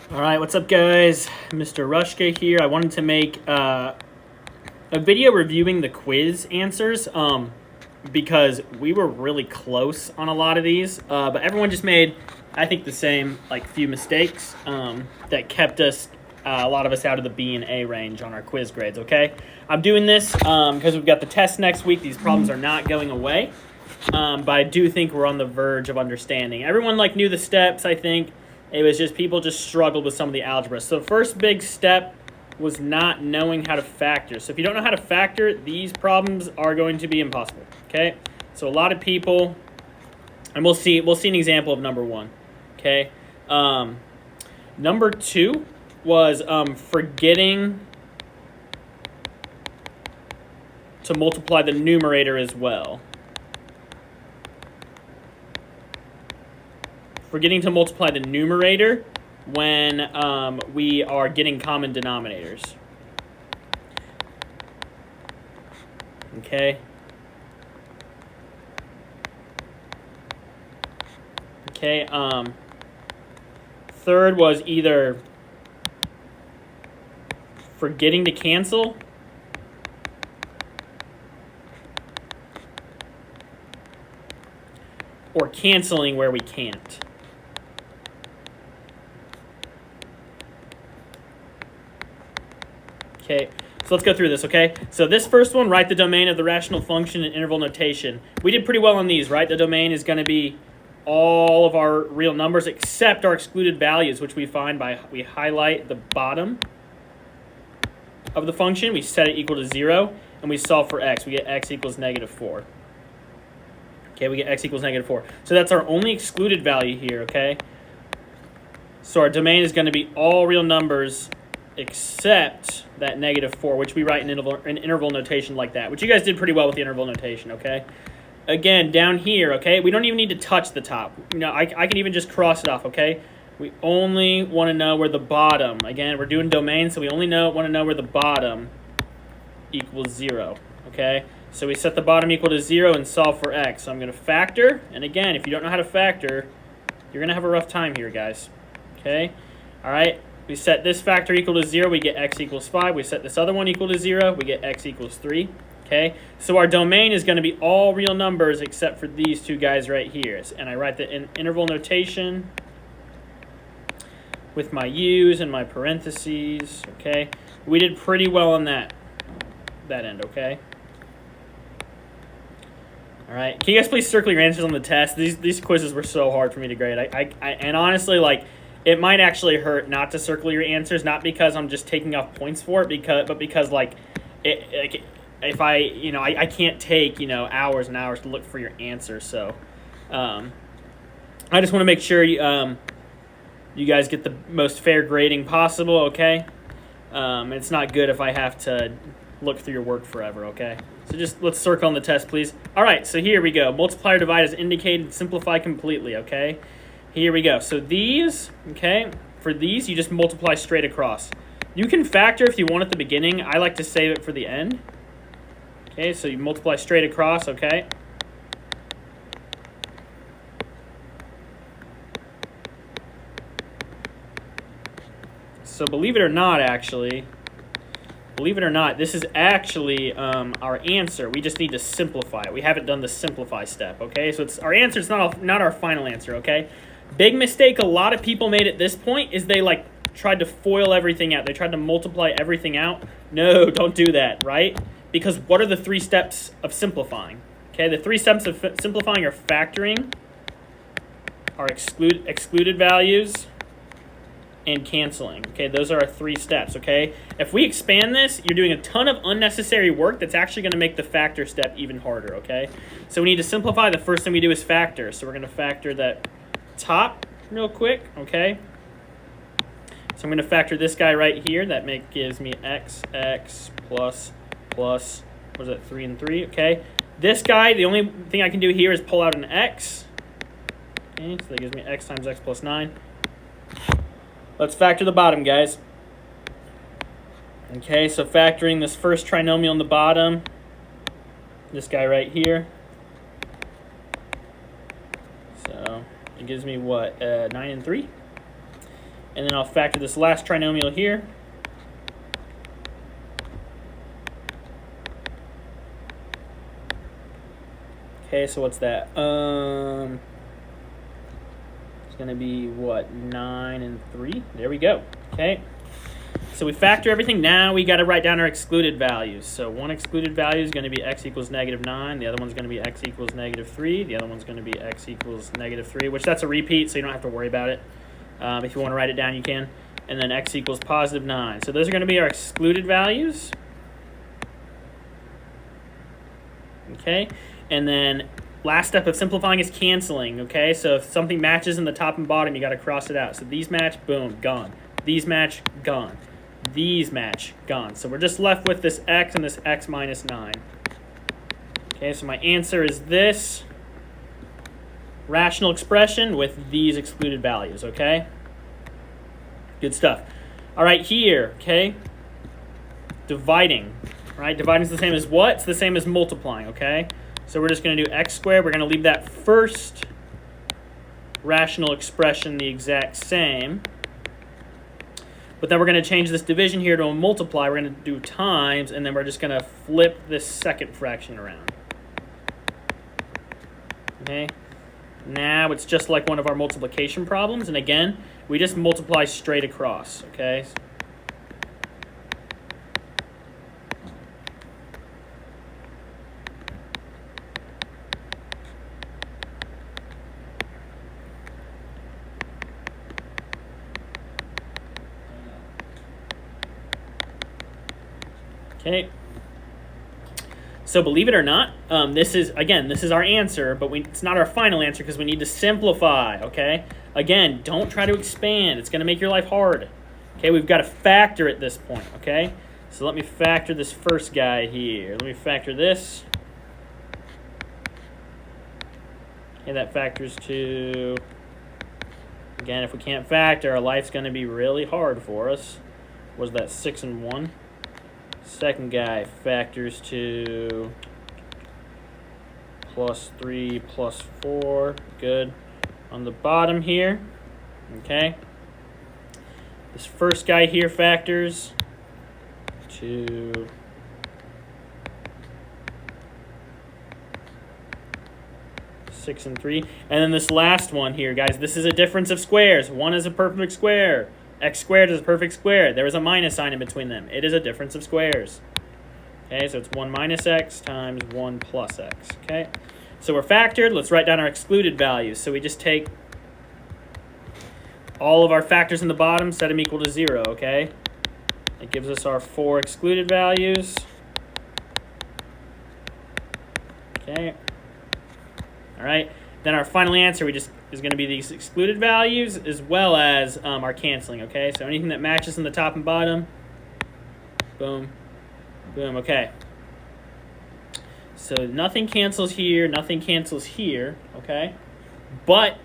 All right, what's up, guys? Mr. Rushka here. I wanted to make a video reviewing the quiz answers because we were really close on a lot of these, but everyone just made, I think, the same few mistakes that kept us a lot of us out of the B and A range on our quiz grades. Okay, I'm doing this because we've got the test next week. These problems are not going away, but I do think we're on the verge of understanding. Everyone knew the steps, I think. It was just people just struggled with some of the algebra. So the first big step was not knowing how to factor. So if you don't know how to factor, these problems are going to be impossible. Okay? So a lot of people, and we'll see an example of number one. Okay? Number two was forgetting to multiply the numerator as well. Forgetting to multiply the numerator when we are getting common denominators. Okay. Okay. Third was either forgetting to cancel or canceling where we can't. Okay, so let's go through this, okay? So this first one, write the domain of the rational function in interval notation. We did pretty well on these, right? The domain is going to be all of our real numbers except our excluded values, which we find by we highlight the bottom of the function. We set it equal to 0, and we solve for x. We get x equals -4. Okay, we get x equals -4. So that's our only excluded value here, okay? So our domain is going to be all real numbers except that -4, which we write in interval notation like that, which you guys did pretty well with the interval notation, okay? Again, down here, okay, we don't even need to touch the top. You know, I can even just cross it off, okay? We only want to know where the bottom, again, we're doing domain, so we only want to know where the bottom equals 0, okay? So we set the bottom equal to 0 and solve for x. So I'm going to factor, and again, if you don't know how to factor, you're going to have a rough time here, guys, okay? All right. We set this factor equal to 0, we get x equals 5. We set this other one equal to 0, we get x equals 3. Okay, so our domain is going to be all real numbers except for these two guys right here. And I write the interval notation with my u's and my parentheses. Okay, we did pretty well on that end. Okay. All right, can you guys please circle your answers on the test? These quizzes were so hard for me to grade. And honestly, it might actually hurt not to circle your answers, not because I'm just taking off points for it, but because if I can't take hours and hours to look for your answer. So I just want to make sure you guys get the most fair grading possible. Okay, it's not good if I have to look through your work forever. Okay, so just let's circle on the test, please. All right, so here we go. Multiply or divide is indicated. Simplify completely. Okay. Here we go. So these, okay, for these, you just multiply straight across. You can factor if you want at the beginning. I like to save it for the end. Okay, so you multiply straight across, okay? So believe it or not, this is actually our answer. We just need to simplify it. We haven't done the simplify step, okay? So it's our answer. It's not our final answer, okay? Big mistake a lot of people made at this point is they tried to FOIL everything out. They tried to multiply everything out. No, don't do that, right? Because what are the 3 steps of simplifying? Okay, the 3 steps of simplifying are factoring, are excluded values, and canceling. Okay, those are our 3 steps, okay? If we expand this, you're doing a ton of unnecessary work that's actually going to make the factor step even harder, okay? So we need to simplify. The first thing we do is factor. So we're going to factor that top real quick, okay? So I'm going to factor this guy right here. That gives me x plus, what is that, 3 and 3, okay? This guy, the only thing I can do here is pull out an x. Okay, so that gives me x times x plus 9. Let's factor the bottom, guys. Okay, so factoring this first trinomial on the bottom, this guy right here. So it gives me what, 9 and 3? And then I'll factor this last trinomial here. Okay, so what's that? It's going to be, what, 9 and 3? There we go. Okay. So we factor everything. Now we got to write down our excluded values. So one excluded value is going to be x equals -9. The other one's going to be x equals -3. The other one's going to be x equals -3, which that's a repeat, so you don't have to worry about it. If you want to write it down, you can. And then x equals +9. So those are going to be our excluded values. Okay. And then last step of simplifying is canceling. Okay. So if something matches in the top and bottom, you got to cross it out. So these match, boom, gone. These match, gone. These match, gone. So we're just left with this x and this x minus 9. Okay, so my answer is this rational expression with these excluded values, okay? Good stuff. All right, here, okay? Dividing, right? Dividing is the same as what? It's the same as multiplying, okay? So we're just going to do x squared. We're going to leave that first rational expression the exact same. But then we're going to change this division here to a multiply. We're going to do times, and then we're just going to flip this second fraction around. Okay? Now it's just like one of our multiplication problems. And again, we just multiply straight across. Okay? Okay, so believe it or not, this is our answer, but it's not our final answer because we need to simplify, okay? Again, don't try to expand. It's going to make your life hard. Okay, we've got to factor at this point, okay? So let me factor this first guy here. Let me factor this. Okay, that factors to, again, if we can't factor, our life's going to be really hard for us. Was that 6 and 1? Second guy factors to +3 +4. Good. On the bottom here, okay, this first guy here factors to (6 and 3). And then this last one here, guys, this is a difference of squares. One is a perfect square. X squared is a perfect square. There is a minus sign in between them. It is a difference of squares. Okay, so it's 1 minus x times 1 plus x. Okay, so we're factored. Let's write down our excluded values. So we just take all of our factors in the bottom, set them equal to 0. Okay, it gives us our 4 excluded values. Okay, all right. Then our final answer is going to be these excluded values as well as our canceling, okay? So anything that matches in the top and bottom, boom, boom, okay. So nothing cancels here, nothing cancels here, okay? But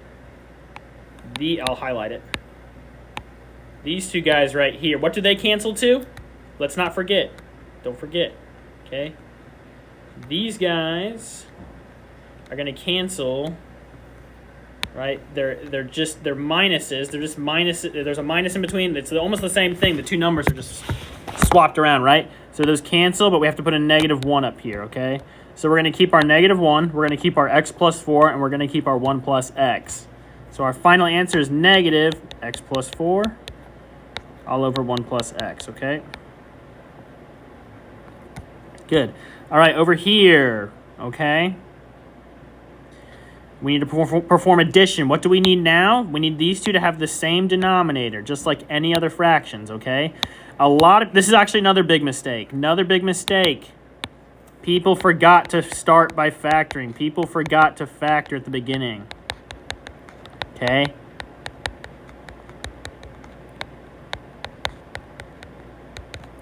I'll highlight it. These two guys right here, what do they cancel to? Let's not forget. Don't forget, okay? These guys are going to cancel. Right, they're minuses. They're just minuses. There's a minus in between. It's almost the same thing. The two numbers are just swapped around, right? So those cancel, but we have to put a -1 up here, okay? So we're going to keep our -1. We're going to keep our x plus 4, and we're going to keep our 1 plus x. So our final answer is negative x plus 4 all over 1 plus x, okay? Good. All right, over here, okay? We need to perform addition. What do we need now? We need these two to have the same denominator, just like any other fractions, okay? This is actually another big mistake. Another big mistake. People forgot to start by factoring. People forgot to factor at the beginning. Okay?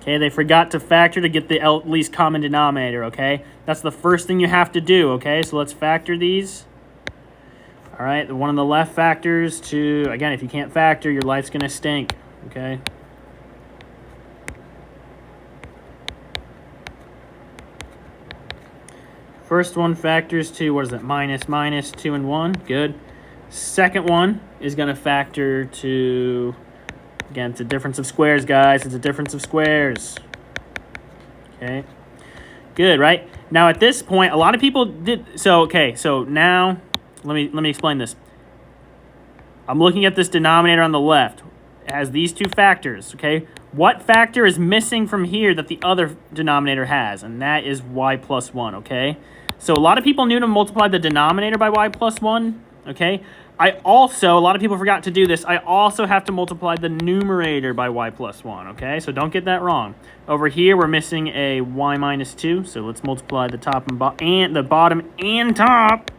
Okay, they forgot to factor to get the least common denominator, okay? That's the first thing you have to do, okay? So let's factor these. All right, the one on the left factors to, again, if you can't factor, your life's going to stink, okay? First one factors to, what is it, -, 2 and 1, good. Second one is going to factor to Again, it's a difference of squares, guys. It's a difference of squares. Okay. Good, right? Now at this point, a lot of people did so. Okay, so now let me explain this. I'm looking at this denominator on the left. It has these two factors. Okay, what factor is missing from here that the other denominator has? And that is y plus 1. Okay, so a lot of people knew to multiply the denominator by y plus 1. Okay, a lot of people forgot to do this. I also have to multiply the numerator by y plus 1. Okay, so don't get that wrong. Over here, we're missing a y minus 2. So let's multiply the top and the bottom and top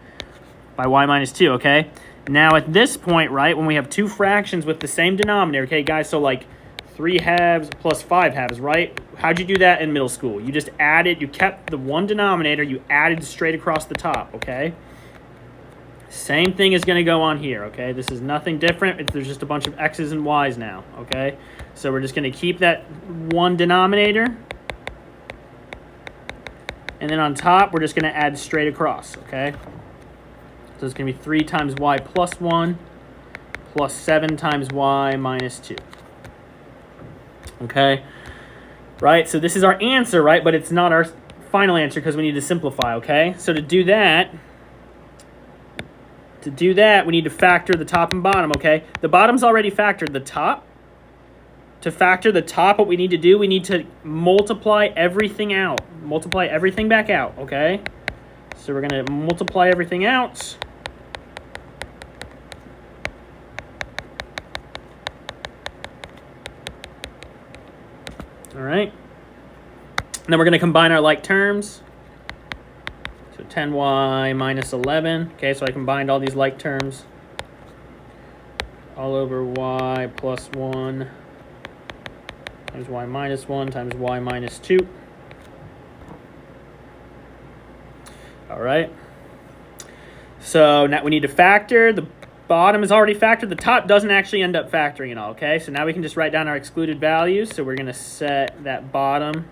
by y minus 2. Okay, now at this point, right, when we have two fractions with the same denominator, okay, guys, so like 3 halves plus 5 halves, right? How'd you do that in middle school? You just added, you kept the one denominator, you added straight across the top, okay? Same thing is going to go on here, okay? This is nothing different. There's just a bunch of x's and y's now, okay? So we're just going to keep that one denominator. And then on top, we're just going to add straight across, okay? So it's going to be 3 times y plus 1 plus 7 times y minus 2. Okay? Right? So this is our answer, right? But it's not our final answer because we need to simplify, okay? So to do that, we need to factor the top and bottom, okay? The bottom's already factored. The top, to factor the top, what we need to do, we need to multiply everything out. Multiply everything back out, okay? So we're going to multiply everything out. All right. And then we're going to combine our like terms. 10y minus 11. Okay, so I combined all these like terms. All over y plus 1 times y minus 1 times y minus 2. All right. So now we need to factor. The bottom is already factored. The top doesn't actually end up factoring at all, okay? So now we can just write down our excluded values. So we're going to set that bottom,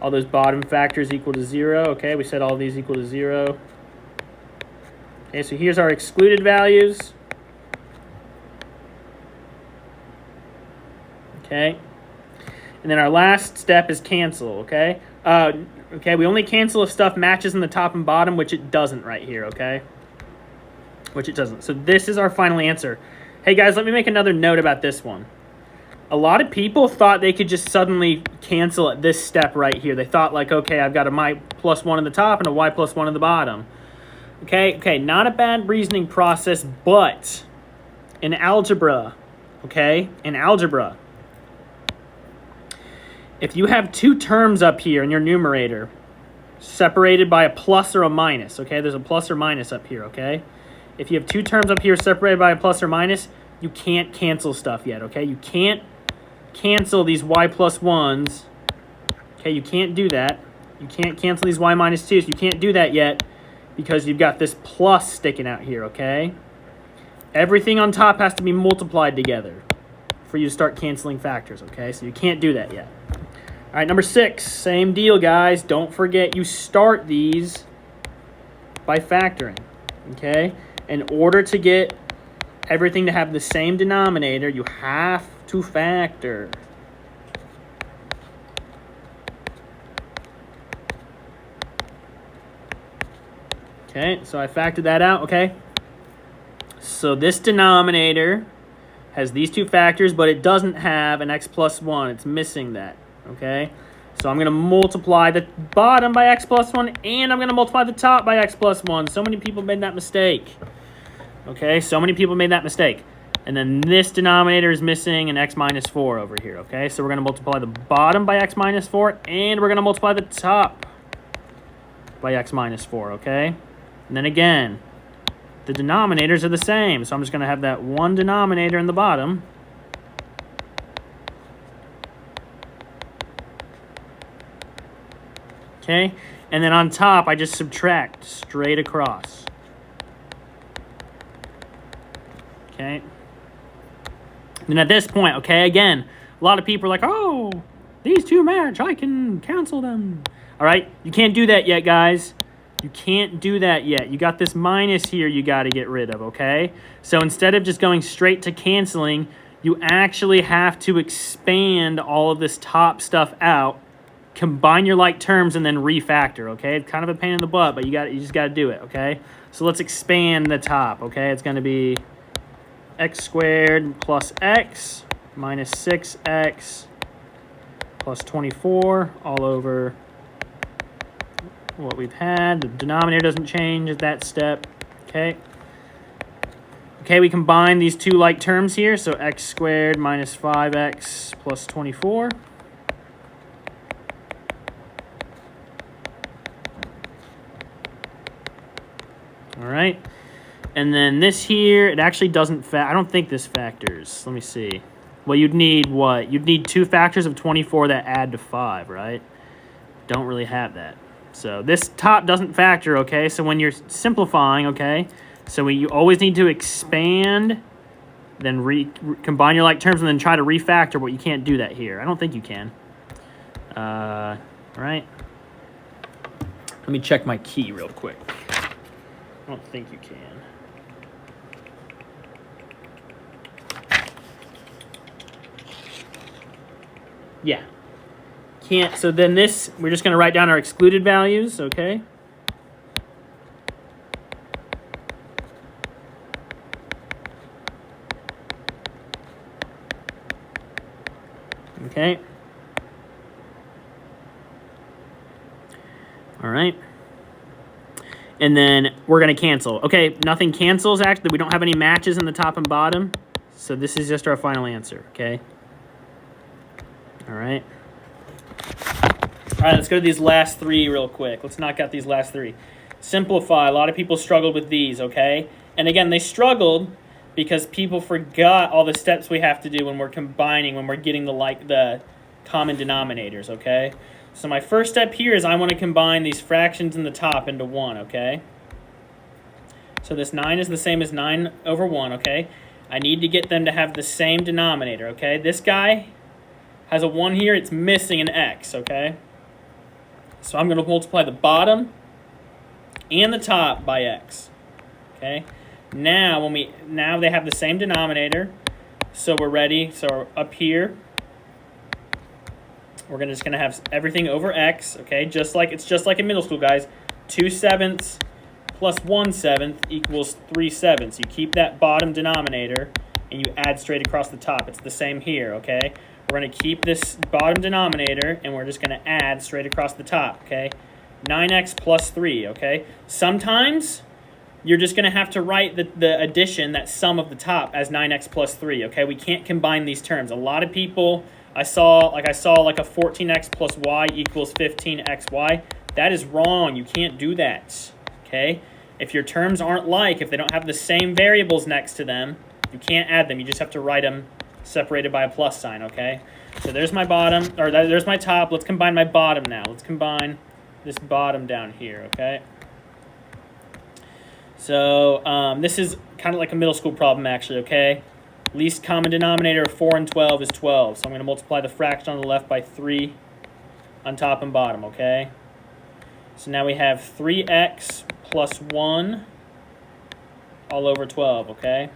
all those bottom factors equal to 0. Okay, we set all these equal to 0. Okay, so here's our excluded values. Okay, and then our last step is cancel, okay? Okay, we only cancel if stuff matches in the top and bottom, which it doesn't right here, okay? Which it doesn't. So this is our final answer. Hey guys, let me make another note about this one. A lot of people thought they could just suddenly cancel at this step right here. They thought like, okay, I've got a y plus 1 in the top and a y plus 1 in the bottom. Okay, not a bad reasoning process, but in algebra, okay, if you have two terms up here in your numerator separated by a plus or a minus, okay, there's a plus or minus up here, okay? If you have two terms up here separated by a plus or minus, you can't cancel stuff yet, okay? You can't cancel these y plus 1s. Okay, you can't do that. You can't cancel these y minus 2s. You can't do that yet because you've got this plus sticking out here, okay? Everything on top has to be multiplied together for you to start canceling factors, okay? So you can't do that yet. All right, number 6, same deal, guys. Don't forget you start these by factoring, okay? In order to get everything to have the same denominator, you have to factor. Okay, so I factored that out, okay? So this denominator has these two factors, but it doesn't have an x plus 1. It's missing that, okay? So I'm going to multiply the bottom by x plus 1, and I'm going to multiply the top by x plus 1. So many people made that mistake. Okay, so many people made that mistake. And then this denominator is missing an x minus 4 over here, okay? So we're going to multiply the bottom by x minus 4, and we're going to multiply the top by x minus 4, okay? And then again, the denominators are the same. So I'm just going to have that one denominator in the bottom. Okay, and then on top, I just subtract straight across. Okay. And at this point, okay, again, a lot of people are like, oh, these two match. I can cancel them. All right, you can't do that yet, guys. You can't do that yet. You got this minus here you got to get rid of, okay? So instead of just going straight to canceling, you actually have to expand all of this top stuff out, combine your like terms, and then refactor, okay? It's kind of a pain in the butt, but you just got to do it, okay? So let's expand the top, okay? It's going to be x squared plus x minus 6x plus 24 all over what we've had. The denominator doesn't change at that step, okay? Okay, we combine these two like terms here, so x squared minus 5x plus 24. All right, and then this here, it actually doesn't I don't think this factors. Let me see. Well, you'd need what? You'd need two factors of 24 that add to 5, right? Don't really have that. So this top doesn't factor, okay? So when you're simplifying, okay, so you always need to expand, then combine your like terms, and then try to refactor, but you can't do that here. I don't think you can. All right. Let me check my key real quick. I don't think you can. Yeah. Can't. So then this, we're just going to write down our excluded values, okay? Okay. All right. And then we're going to cancel. Okay, nothing cancels, actually. We don't have any matches in the top and bottom. So this is just our final answer, okay? All right. All right, let's go to these last three real quick. Let's knock out these last three. Simplify. A lot of people struggled with these, okay? And again, they struggled because people forgot all the steps we have to do when we're combining, when we're getting the common denominators, okay? So my first step here is I want to combine these fractions in the top into 1, okay? So this 9 is the same as 9 over 1, okay? I need to get them to have the same denominator, okay? This guy has a 1 here. It's missing an x, okay? So I'm going to multiply the bottom and the top by x, okay? Now they have the same denominator, so we're ready. So up here, we're just going to have everything over x, okay? It's just like in middle school, guys. 2/7 plus 1/7 equals 3/7. You keep that bottom denominator and you add straight across the top. It's the same here, okay? We're going to keep this bottom denominator and we're just going to add straight across the top, okay? 9x plus 3, okay? Sometimes you're just going to have to write the addition, that sum of the top, as 9x plus 3, okay? We can't combine these terms. A lot of people, I saw like a 14x plus y equals 15xy. That is wrong. You can't do that, okay? If your terms aren't if they don't have the same variables next to them, you can't add them. You just have to write them separated by a plus sign, okay? So there's my bottom, or there's my top. Let's combine my bottom now. Let's combine this bottom down here, okay? So this is kind of like a middle school problem, actually, okay? Least common denominator of 4 and 12 is 12. So I'm going to multiply the fraction on the left by 3 on top and bottom, okay? So now we have 3x plus 1 all over 12, okay?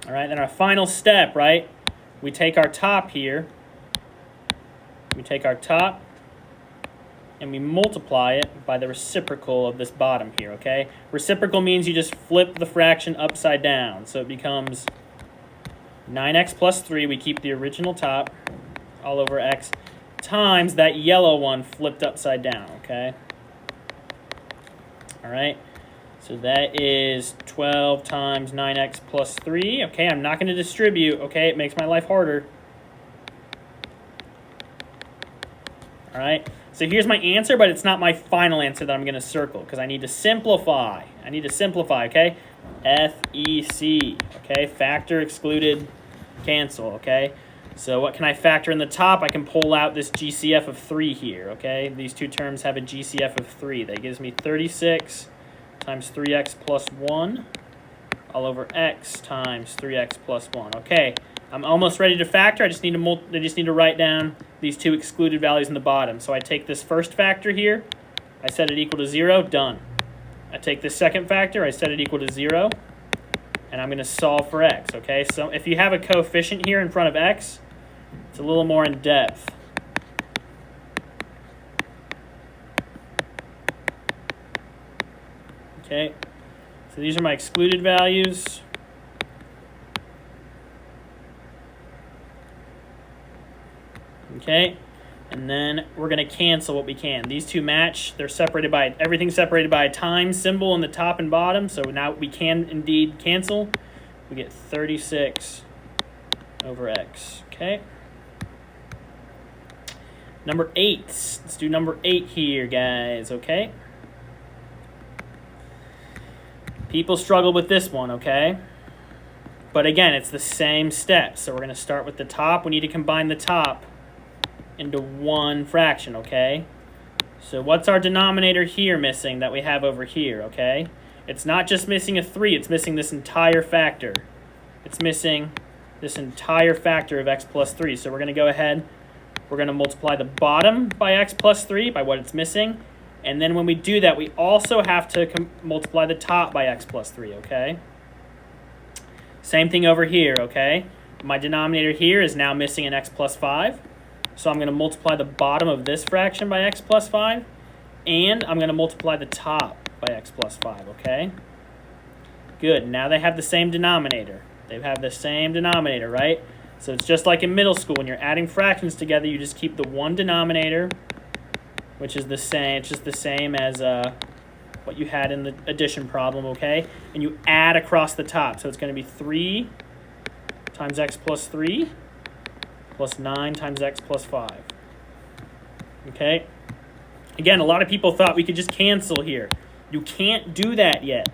All right, then our final step, right? We take our top here. We take our top and we multiply it by the reciprocal of this bottom here, okay? Reciprocal means you just flip the fraction upside down. So it becomes 9x plus 3. We keep the original top all over x times that yellow one flipped upside down, okay? All right. So that is 12 times 9x plus 3. Okay, I'm not going to distribute. Okay, it makes my life harder. All right, so here's my answer, but it's not my final answer that I'm going to circle because I need to simplify. Okay? FEC, okay? Factor, excluded, cancel, okay? So what can I factor in the top? I can pull out this GCF of 3 here, okay? These two terms have a GCF of 3. That gives me 36 times 3x plus 1 all over x times 3x plus 1. Okay, I'm almost ready to factor. I just need to write down these two excluded values in the bottom. So I take this first factor here. I set it equal to 0. Done. I take this second factor, I set it equal to 0, and I'm going to solve for x, okay? So if you have a coefficient here in front of x, it's a little more in depth. Okay, so these are my excluded values. Okay, and then we're going to cancel what we can. These two match. They're separated by, everything's separated by a times symbol in the top and bottom, so now we can indeed cancel. We get 36 over x, okay? Number 8. Let's do number 8 here, guys, okay? People struggle with this one, okay? But again, it's the same steps. So we're going to start with the top. We need to combine the top into one fraction, okay? So what's our denominator here missing that we have over here, okay? It's not just missing a 3. It's missing this entire factor. It's missing this entire factor of x plus 3. So we're going to go ahead. We're going to multiply the bottom by x plus 3, by what it's missing. And then when we do that, we also have to multiply the top by x plus 3, okay? Same thing over here, okay? My denominator here is now missing an x plus 5. So I'm going to multiply the bottom of this fraction by x plus 5. And I'm going to multiply the top by x plus 5, okay? Good. Now they have the same denominator. They have the same denominator, right? So it's just like in middle school. When you're adding fractions together, you just keep the one denominator, which is the same. It's just the same as what you had in the addition problem, okay? And you add across the top. So it's going to be 3 times x plus 3 plus 9 times x plus 5. Okay? Again, a lot of people thought we could just cancel here. You can't do that yet.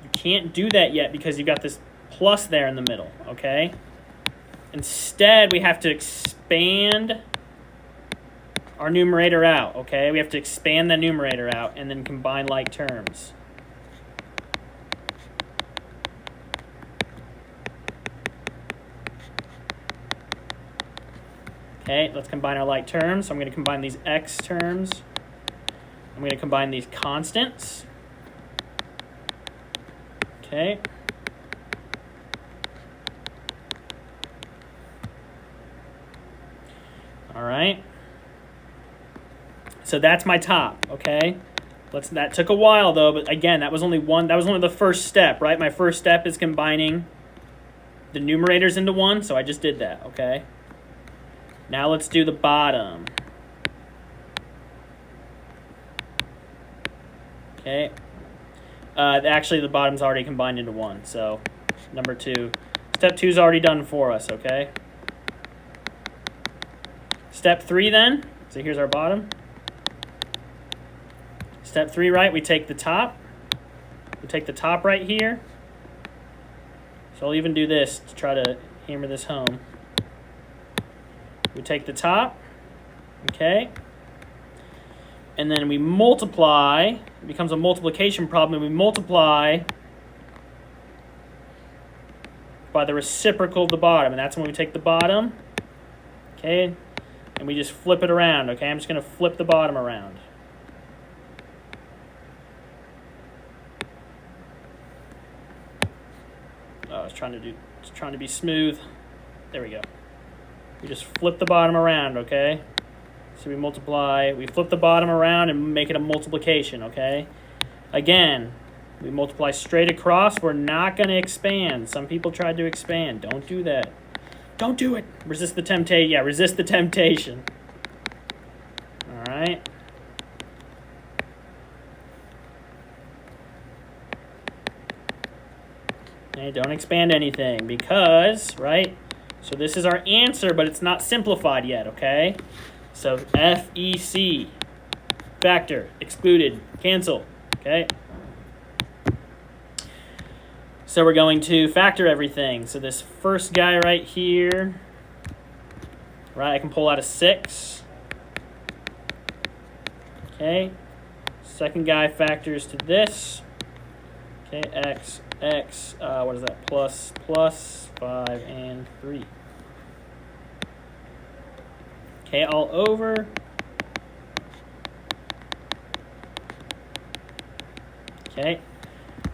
You can't do that yet because you've got this plus there in the middle, okay? Instead, we have to expand our numerator out, okay? We have to expand the numerator out and then combine like terms. Okay, let's combine our like terms. So I'm going to combine these x terms. I'm going to combine these constants. Okay. All right. So that's my top, okay? That took a while though, but again, that was only the first step, right? My first step is combining the numerators into one, so I just did that, okay? Now let's do the bottom. Okay. Actually, the bottom's already combined into one, so number 2. Step 2 is already done for us, okay? Step 3 then, so here's our bottom. Step 3, right, we take the top. We take the top right here. So I'll even do this to try to hammer this home. We take the top, okay? And then we multiply. It becomes a multiplication problem, and we multiply by the reciprocal of the bottom. And that's when we take the bottom, okay? And we just flip it around, okay? I'm just going to flip the bottom around. I was trying to be smooth. There we go. We just flip the bottom around, okay? So we flip the bottom around and make it a multiplication, okay? Again, we multiply straight across. We're not going to expand. Some people tried to expand. Don't do that. Don't do it. Resist the temptation. Yeah, resist the temptation. All right. Okay, don't expand anything because, right? So this is our answer, but it's not simplified yet, okay? So FEC, factor, excluded, cancel, okay? So we're going to factor everything. So this first guy right here, right, I can pull out a 6. Okay. Second guy factors to this. Okay, x, what is that? Plus 5 and 3. Okay, all over. Okay,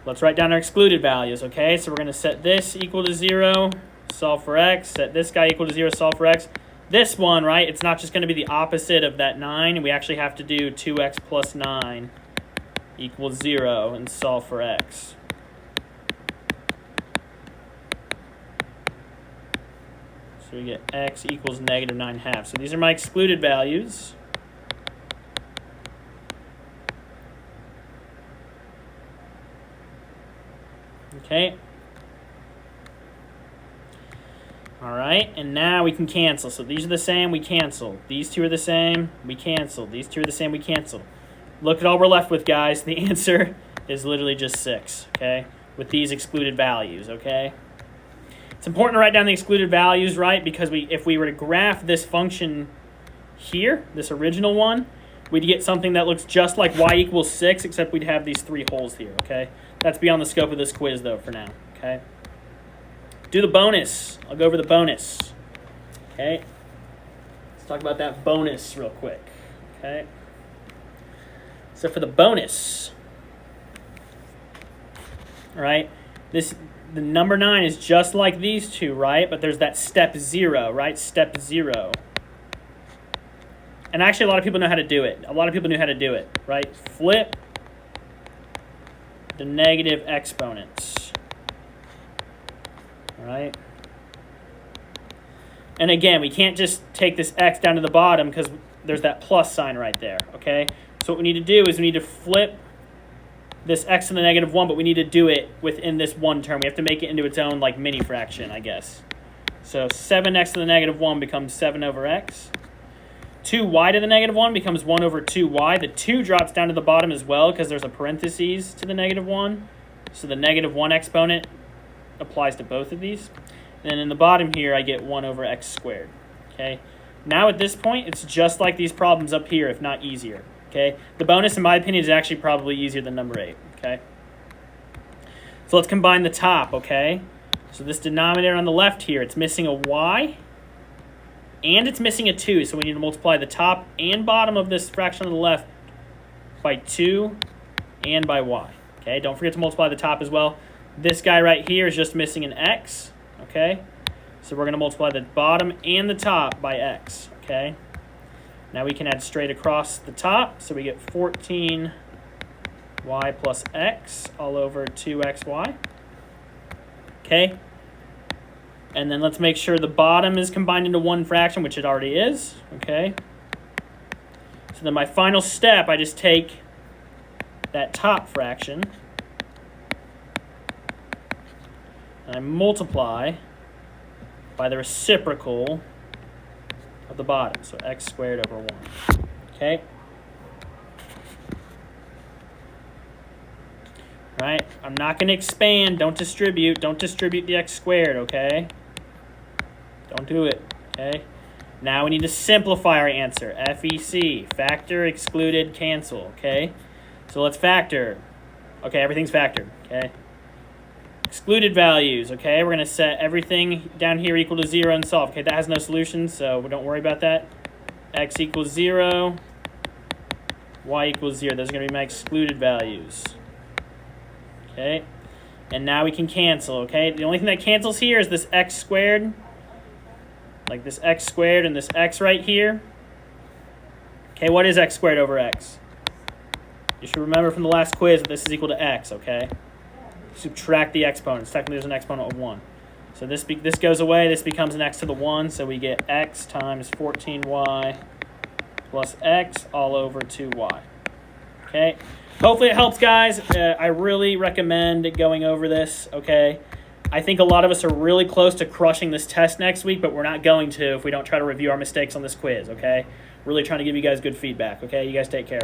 let's write down our excluded values, okay? So we're going to set this equal to 0, solve for x, set this guy equal to 0, solve for x. This one, right, it's not just going to be the opposite of that 9. We actually have to do 2x plus 9 equals 0 and solve for x. So we get x equals negative 9/2. So these are my excluded values. Okay. All right, and now we can cancel. So these are the same, we cancel. These two are the same, we cancel. These two are the same, we cancel. Look at all we're left with, guys. The answer is literally just 6, okay, with these excluded values, okay? It's important to write down the excluded values, right, because if we were to graph this function here, this original one, we'd get something that looks just like y equals 6, except we'd have these 3 holes here, okay? That's beyond the scope of this quiz, though, for now, okay? Do the bonus. I'll go over the bonus, okay? Let's talk about that bonus real quick, okay? So for the bonus, all right, the number 9 is just like these two, right? But there's that step 0, right? Step 0. And actually, a lot of people know how to do it. A lot of people knew how to do it, right? Flip the negative exponents, all right? And again, we can't just take this x down to the bottom because there's that plus sign right there, okay? So what we need to do is we need to flip this x to the negative 1, but we need to do it within this one term. We have to make it into its own like mini fraction, I guess. So 7x to the negative 1 becomes 7 over x. 2y to the negative 1 becomes 1 over 2y. The 2 drops down to the bottom as well because there's a parentheses to the negative 1. So the negative 1 exponent applies to both of these. And then in the bottom here, I get 1 over x squared. Okay. Now at this point, it's just like these problems up here, if not easier. Okay. The bonus, in my opinion, is actually probably easier than number 8. Okay. So let's combine the top. Okay. So this denominator on the left here, it's missing a y. And it's missing a 2, so we need to multiply the top and bottom of this fraction on the left by 2 and by y. Okay, don't forget to multiply the top as well. This guy right here is just missing an x. Okay, so we're going to multiply the bottom and the top by x. Okay, now we can add straight across the top, so we get 14y plus x all over 2xy. Okay. And then let's make sure the bottom is combined into one fraction, which it already is, okay? So then my final step, I just take that top fraction and I multiply by the reciprocal of the bottom, so x squared over 1, okay? All right, I'm not going to expand, don't distribute the x squared, okay? Don't do it, okay? Now we need to simplify our answer. FEC, factor, excluded, cancel, okay? So let's factor. Okay, everything's factored, okay? Excluded values, okay? We're going to set everything down here equal to 0 and solve. Okay, that has no solution, so don't worry about that. X equals 0, y equals 0. Those are going to be my excluded values. Okay, and now we can cancel, okay? The only thing that cancels here is this x squared, like this x squared and this x right here. Okay, what is x squared over x? You should remember from the last quiz that this is equal to x, okay? Subtract the exponents. Technically, there's an exponent of 1. So this goes away. This becomes an x to the 1, so we get x times 14y plus x all over 2y. Okay? Hopefully it helps, guys. I really recommend going over this, okay? I think a lot of us are really close to crushing this test next week, but we're not going to if we don't try to review our mistakes on this quiz, okay? Really trying to give you guys good feedback, okay? You guys take care.